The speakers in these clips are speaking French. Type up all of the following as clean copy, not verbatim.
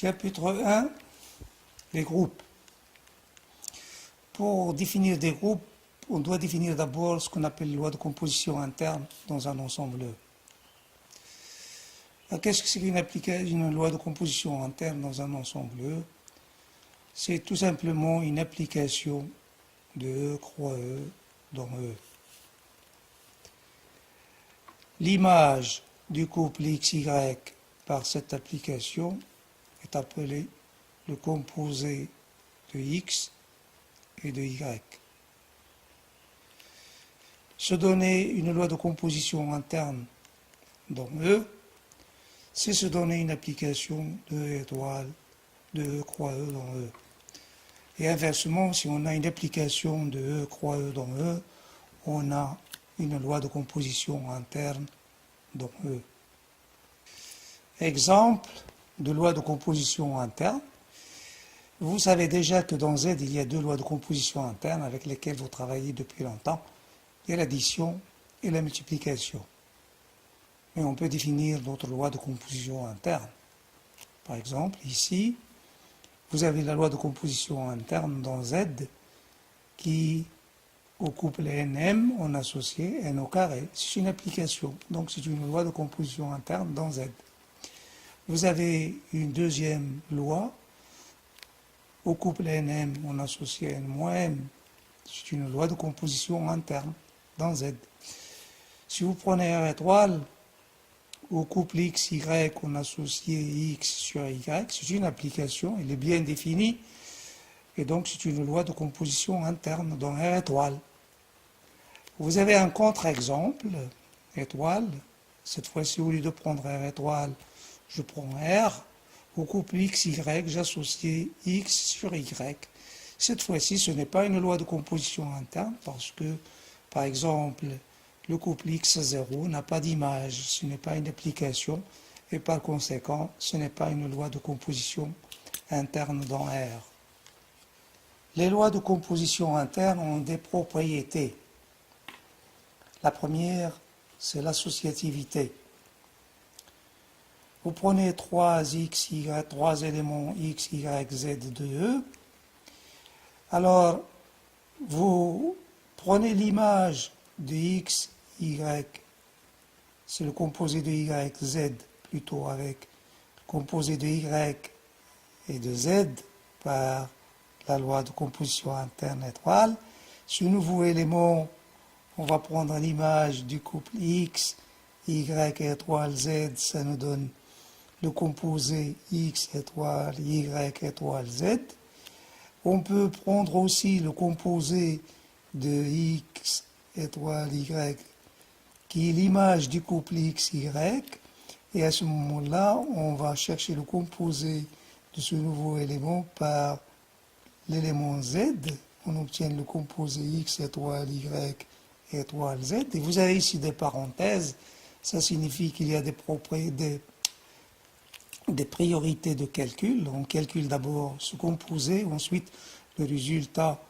Chapitre 1, les groupes. Pour définir des groupes, on doit définir d'abord ce qu'on appelle loi de composition interne dans un ensemble E. Qu'est-ce que c'est une loi de composition interne dans un ensemble E? C'est tout simplement une application de E croix E dans E. L'image du couple XY par cette application est appelée le composé de X et de Y. Se donner une loi de composition interne dans E, c'est se donner une application de E étoile, de E croix E dans E. Et inversement, si on a une application de E croix E dans E, on a une loi de composition interne dans E. Exemple de loi de composition interne. Vous savez déjà que dans Z, il y a deux lois de composition interne avec lesquelles vous travaillez depuis longtemps. Il y a l'addition et la multiplication. Mais on peut définir d'autres lois de composition interne. Par exemple, ici, vous avez la loi de composition interne dans Z qui, au couple NM, on associe N au carré. C'est une application, donc c'est une loi de composition interne dans Z. Vous avez une deuxième loi, au couple NM, on associe N moins M. C'est une loi de composition interne dans Z. Si vous prenez R étoile, au couple XY, on associe X sur Y, c'est une application, elle est bien définie, et donc c'est une loi de composition interne dans R étoile. Vous avez un contre-exemple, étoile, cette fois-ci au lieu de prendre R étoile, je prends R, au couple XY, j'associe X sur Y. Cette fois-ci, ce n'est pas une loi de composition interne parce que, par exemple, le couple X0 n'a pas d'image, ce n'est pas une application et par conséquent, ce n'est pas une loi de composition interne dans R. Les lois de composition interne ont des propriétés. La première, c'est l'associativité. Vous prenez trois éléments X, Y, Z de E. Alors, vous prenez l'image de X, Y, c'est le composé de Y, Z, plutôt avec le composé de Y et de Z par la loi de composition interne étoile. Ce nouveau élément, on va prendre l'image du couple X, Y étoile Z, ça nous donne le composé X étoile Y étoile Z. On peut prendre aussi le composé de X étoile Y, qui est l'image du couple XY, et à ce moment-là, on va chercher le composé de ce nouveau élément par l'élément Z. On obtient le composé X étoile Y étoile Z. Et vous avez ici des parenthèses. Ça signifie qu'il y a des priorités de calcul. On calcule d'abord ce composé, ensuite le résultat,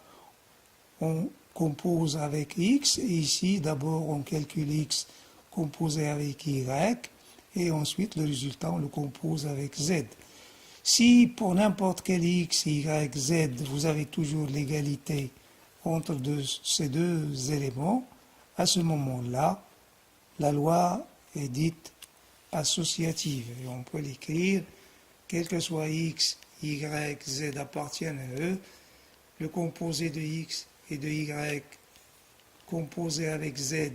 on compose avec X, et ici d'abord on calcule X composé avec Y, et ensuite le résultat on le compose avec Z. Si pour n'importe quel X, Y, Z, vous avez toujours l'égalité entre ces deux éléments, à ce moment-là, la loi est dite associative. Et on peut l'écrire, quel que soit X, Y, Z appartiennent à eux, le composé de X et de Y composé avec Z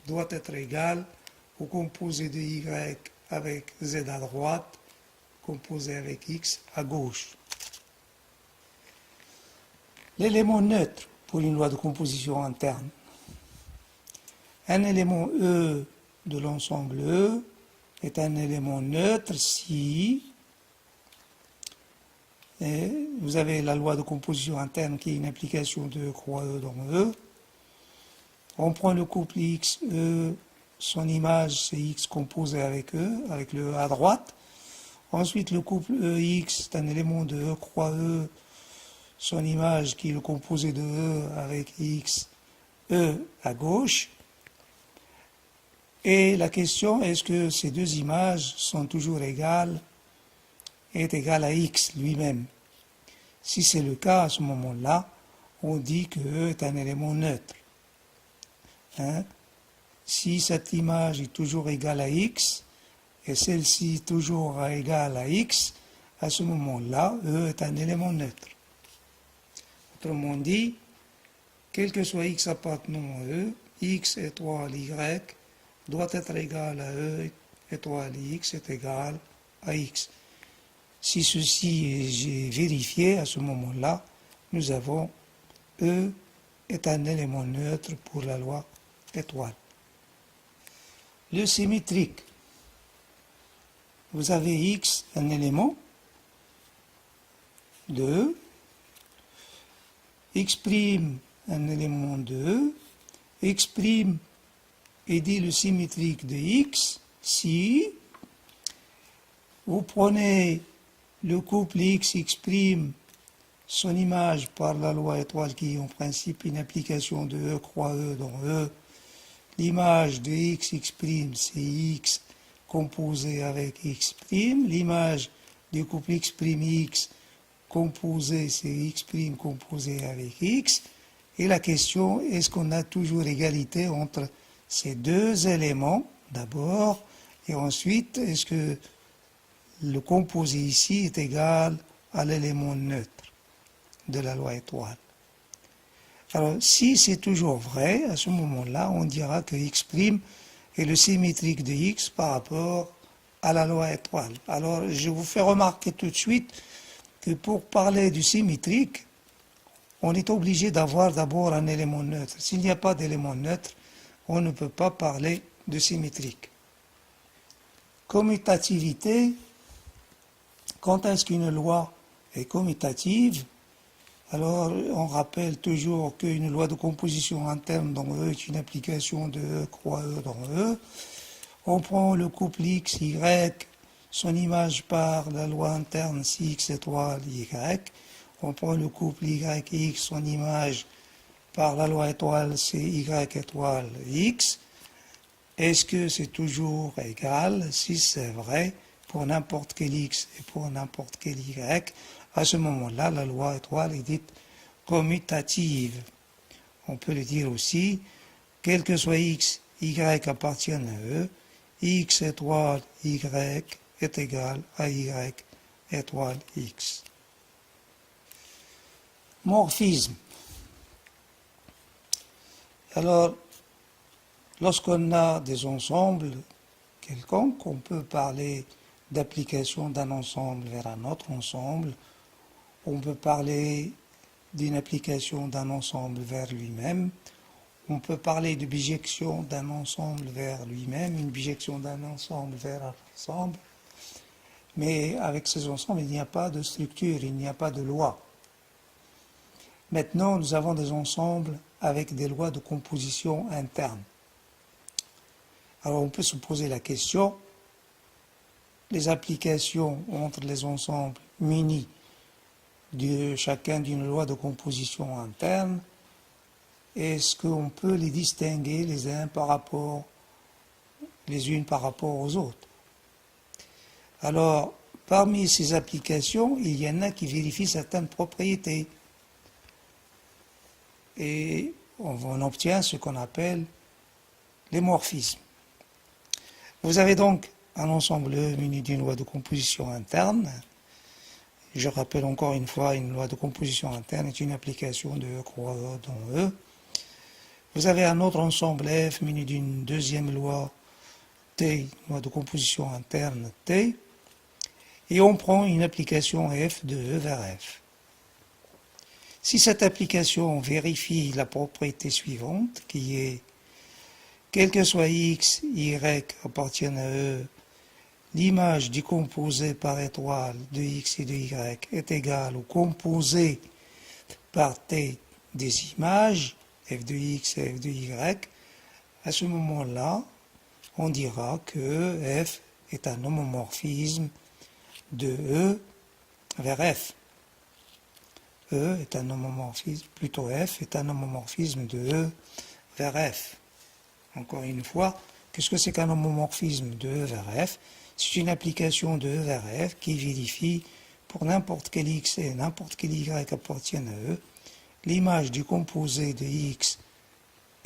doit être égal au composé de Y avec Z à droite, composé avec X à gauche. L'élément neutre pour une loi de composition interne. Un élément E de l'ensemble E est un élément neutre si vous avez la loi de composition interne qui est une application de E croix E dans E. On prend le couple X, E, son image c'est X composé avec E, avec le E à droite. Ensuite le couple EX c'est un élément de E croix E, son image qui est le composé de E avec X, E à gauche. Et la question, est-ce que ces deux images sont toujours égales est égal à X lui-même. Si c'est le cas, à ce moment-là, on dit que E est un élément neutre. Hein? Si cette image est toujours égale à X, et celle-ci toujours égale à X, à ce moment-là, E est un élément neutre. Autrement dit, quel que soit X appartenant à E, X étoile Y doit être égal à E étoile X est égal à X. Si ceci est vérifié, à ce moment-là, nous avons E est un élément neutre pour la loi étoile. Le symétrique. Vous avez X, un élément de E, X', un élément de E, X' est dit le symétrique de X si vous prenez le couple X, X', son image par la loi étoile qui est en principe une application de E croix E dans E. L'image de X, X', c'est X composé avec X'. L'image du couple X', X composé, c'est X' composé avec X. Et la question, est-ce qu'on a toujours égalité entre ces deux éléments d'abord, et ensuite, est-ce que le composé ici est égal à l'élément neutre de la loi étoile? Alors, si c'est toujours vrai, à ce moment-là, on dira que X' est le symétrique de X par rapport à la loi étoile. Alors, je vous fais remarquer tout de suite que pour parler du symétrique, on est obligé d'avoir d'abord un élément neutre. S'il n'y a pas d'élément neutre, on ne peut pas parler de symétrique. Commutativité, quand est-ce qu'une loi est commutative? Alors, on rappelle toujours qu'une loi de composition interne dans E est une application de E croix E dans E. On prend le couple X, Y, son image par la loi interne si X étoile Y. On prend le couple Y, X, son image par la loi étoile c'est Y étoile X. Est-ce que c'est toujours égal? Si c'est vrai, pour n'importe quel X et pour n'importe quel Y, à ce moment-là, la loi étoile est dite commutative. On peut le dire aussi, quel que soit X, Y appartiennent à E, X étoile Y est égal à Y étoile X. Morphisme. Alors, lorsqu'on a des ensembles quelconques, on peut parler d'application d'un ensemble vers un autre ensemble. On peut parler d'une application d'un ensemble vers lui-même. On peut parler de bijection d'un ensemble vers lui-même, une bijection d'un ensemble vers un ensemble. Mais avec ces ensembles, il n'y a pas de structure, il n'y a pas de loi. Maintenant, nous avons des ensembles avec des lois de composition interne. Alors, on peut se poser la question, les applications entre les ensembles munis de chacun d'une loi de composition interne, est-ce qu'on peut les distinguer les unes par rapport aux autres? Alors, parmi ces applications, il y en a qui vérifient certaines propriétés. Et on obtient ce qu'on appelle les morphismes. Vous avez donc un ensemble muni d'une loi de composition interne. Je rappelle encore une fois, une loi de composition interne est une application de E croix E dans E. Vous avez un autre ensemble F muni d'une deuxième loi T, loi de composition interne T, et on prend une application F de E vers F. Si cette application vérifie la propriété suivante, qui est quel que soit X, Y appartiennent à E, l'image du composé par étoile de X et de Y est égale au composé par T des images, F de X et F de Y, à ce moment-là, on dira que F est un homomorphisme de E vers F. E est un homomorphisme, plutôt F est un homomorphisme de E vers F. Encore une fois, qu'est-ce que c'est qu'un homomorphisme de E vers F? C'est une application de E vers F qui vérifie pour n'importe quel X et n'importe quel Y appartiennent à E, l'image du composé de X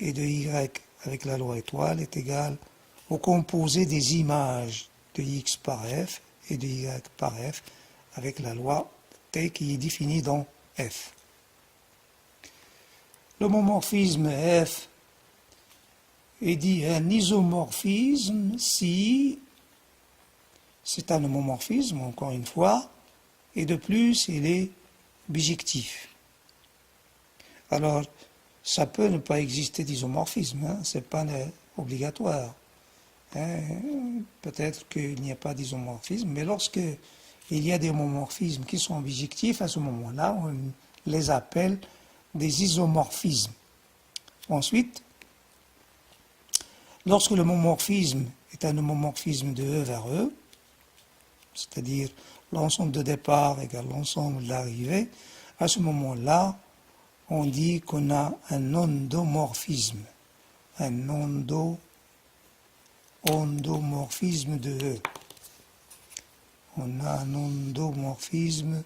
et de Y avec la loi étoile est égale au composé des images de X par F et de Y par F avec la loi T qui est définie dans F. L'homomorphisme F est dit un isomorphisme si c'est un homomorphisme, encore une fois, et de plus, il est bijectif. Alors, ça peut ne pas exister d'isomorphisme, hein, ce n'est pas obligatoire. Hein. Peut-être qu'il n'y a pas d'isomorphisme, mais lorsque il y a des homomorphismes qui sont bijectifs, à ce moment-là, on les appelle des isomorphismes. Ensuite, lorsque le homomorphisme est un homomorphisme de E vers E, c'est-à-dire l'ensemble de départ égale l'ensemble d'arrivée, à ce moment-là, on dit qu'on a un endomorphisme. Un endomorphisme de E. On a un endomorphisme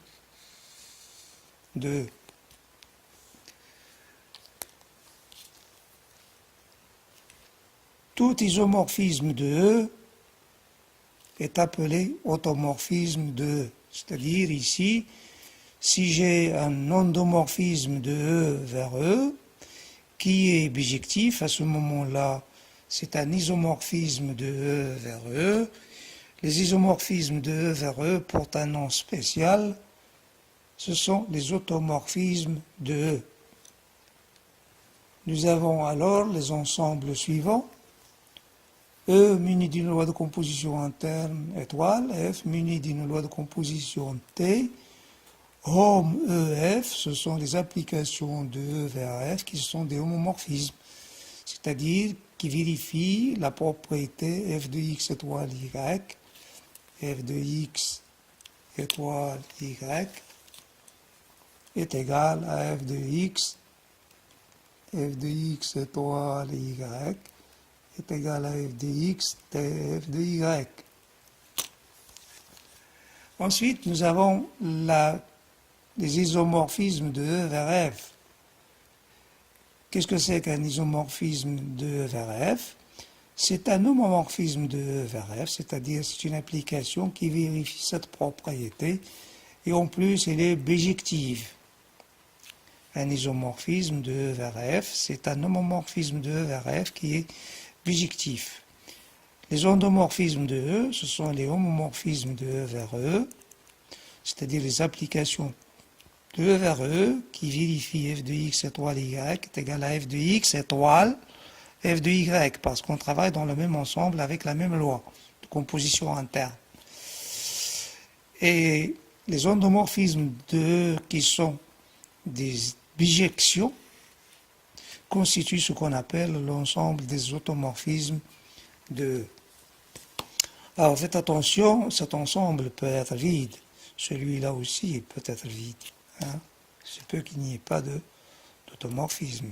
de E. Tout isomorphisme de E est appelé automorphisme de E. C'est-à-dire ici, si j'ai un endomorphisme de E vers E, qui est bijectif, à ce moment-là, c'est un isomorphisme de E vers E. Les isomorphismes de E vers E portent un nom spécial, ce sont les automorphismes de E. Nous avons alors les ensembles suivants. E muni d'une loi de composition interne étoile, F muni d'une loi de composition T, Hom EF, ce sont les applications de E vers F qui sont des homomorphismes, c'est-à-dire qui vérifient la propriété F de X étoile Y, F de X étoile Y est égal à F de X étoile Y est égal à F de X, F de Y. Ensuite, nous avons les isomorphismes de E vers F. Qu'est-ce que c'est qu'un isomorphisme de E vers F? C'est un homomorphisme de E vers F, c'est-à-dire c'est une application qui vérifie cette propriété et en plus elle est bijective. Un isomorphisme de E vers F, c'est un homomorphisme de E vers F qui est bijectif. Les endomorphismes de E, ce sont les homomorphismes de E vers E, c'est-à-dire les applications de E vers E qui vérifient F de X étoile Y est égal à F de X étoile F de Y, parce qu'on travaille dans le même ensemble avec la même loi de composition interne. Et les endomorphismes de E qui sont des bijections constituent ce qu'on appelle l'ensemble des automorphismes de E. Alors faites attention, cet ensemble peut être vide. Celui-là aussi peut être vide. Hein. C'est peu qu'il n'y ait pas d'automorphisme.